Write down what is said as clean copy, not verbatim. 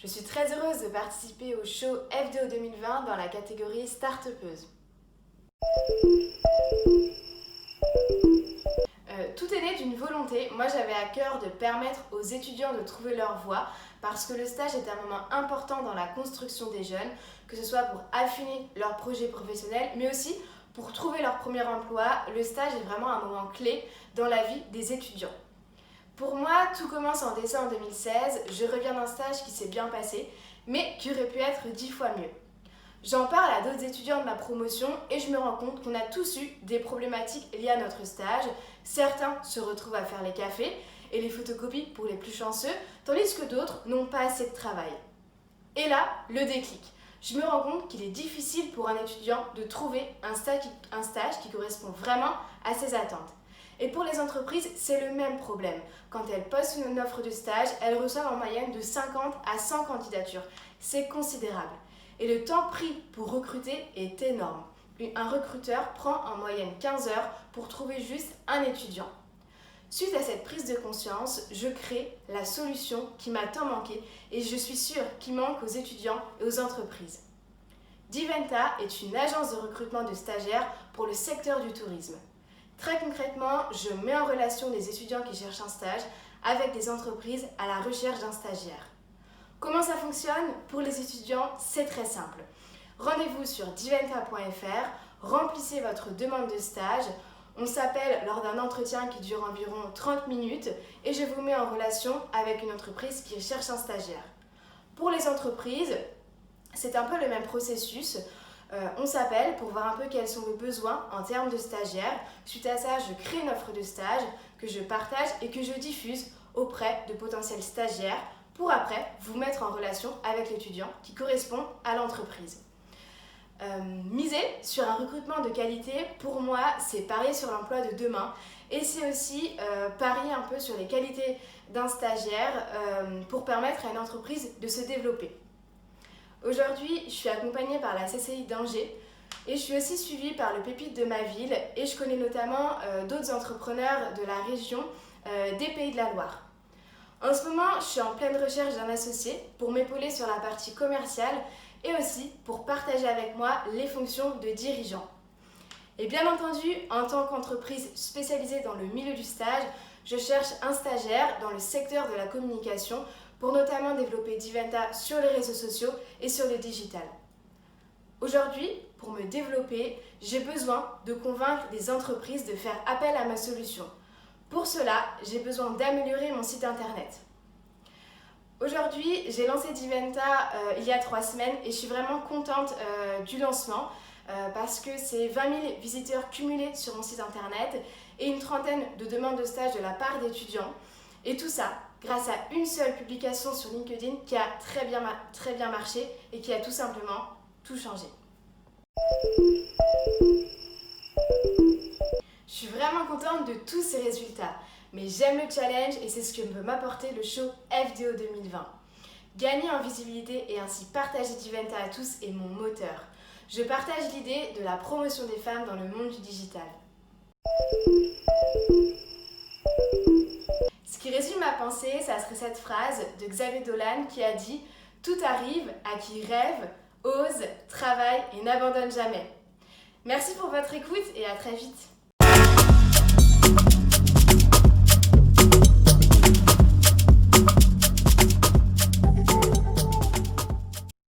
Je suis très heureuse de participer au show FDO 2020 dans la catégorie Start-upeuse. Tout est né d'une volonté. Moi, j'avais à cœur de permettre aux étudiants de trouver leur voie parce que le stage est un moment important dans la construction des jeunes, que ce soit pour affiner leur projet professionnel, mais aussi pour trouver leur premier emploi. Le stage est vraiment un moment clé dans la vie des étudiants. Pour moi, tout commence en décembre 2016. Je reviens d'un stage qui s'est bien passé, mais qui aurait pu être 10 fois mieux. J'en parle à d'autres étudiants de ma promotion et je me rends compte qu'on a tous eu des problématiques liées à notre stage. Certains se retrouvent à faire les cafés et les photocopies pour les plus chanceux, tandis que d'autres n'ont pas assez de travail. Et là, le déclic. Je me rends compte qu'il est difficile pour un étudiant de trouver un stage qui correspond vraiment à ses attentes. Et pour les entreprises, c'est le même problème. Quand elles postent une offre de stage, elles reçoivent en moyenne de 50 à 100 candidatures. C'est considérable. Et le temps pris pour recruter est énorme. Un recruteur prend en moyenne 15 heures pour trouver juste un étudiant. Suite à cette prise de conscience, je crée la solution qui m'a tant manqué et je suis sûre qu'il manque aux étudiants et aux entreprises. Diventa est une agence de recrutement de stagiaires pour le secteur du tourisme. Très concrètement, je mets en relation des étudiants qui cherchent un stage avec des entreprises à la recherche d'un stagiaire. Comment ça fonctionne? Pour les étudiants, c'est très simple. Rendez-vous sur diventa.fr, remplissez votre demande de stage. On s'appelle lors d'un entretien qui dure environ 30 minutes et je vous mets en relation avec une entreprise qui cherche un stagiaire. Pour les entreprises, c'est un peu le même processus. On s'appelle pour voir un peu quels sont nos besoins en termes de stagiaires. Suite à ça, je crée une offre de stage que je partage et que je diffuse auprès de potentiels stagiaires pour après vous mettre en relation avec l'étudiant qui correspond à l'entreprise. Miser sur un recrutement de qualité, pour moi, c'est parier sur l'emploi de demain et c'est aussi parier un peu sur les qualités d'un stagiaire pour permettre à une entreprise de se développer. Aujourd'hui, je suis accompagnée par la CCI d'Angers et je suis aussi suivie par le Pépite de ma ville et je connais notamment d'autres entrepreneurs de la région des Pays de la Loire. En ce moment, je suis en pleine recherche d'un associé pour m'épauler sur la partie commerciale et aussi pour partager avec moi les fonctions de dirigeant. Et bien entendu, en tant qu'entreprise spécialisée dans le milieu du stage, je cherche un stagiaire dans le secteur de la communication pour notamment développer Diventa sur les réseaux sociaux et sur le digital. Aujourd'hui, pour me développer, j'ai besoin de convaincre des entreprises de faire appel à ma solution. Pour cela, j'ai besoin d'améliorer mon site internet. Aujourd'hui, j'ai lancé Diventa il y a 3 semaines et je suis vraiment contente du lancement parce que c'est 20 000 visiteurs cumulés sur mon site internet et une trentaine de demandes de stage de la part d'étudiants. Et tout ça grâce à une seule publication sur LinkedIn qui a très bien marché et qui a tout simplement tout changé. Je suis vraiment contente de tous ces résultats, mais j'aime le challenge et c'est ce que peut m'apporter le show FDO 2020. Gagner en visibilité et ainsi partager Diventa à tous est mon moteur. Je partage l'idée de la promotion des femmes dans le monde du digital. Ce qui résume ma pensée, ça serait cette phrase de Xavier Dolan qui a dit « Tout arrive à qui rêve, ose, travaille et n'abandonne jamais ». Merci pour votre écoute et à très vite.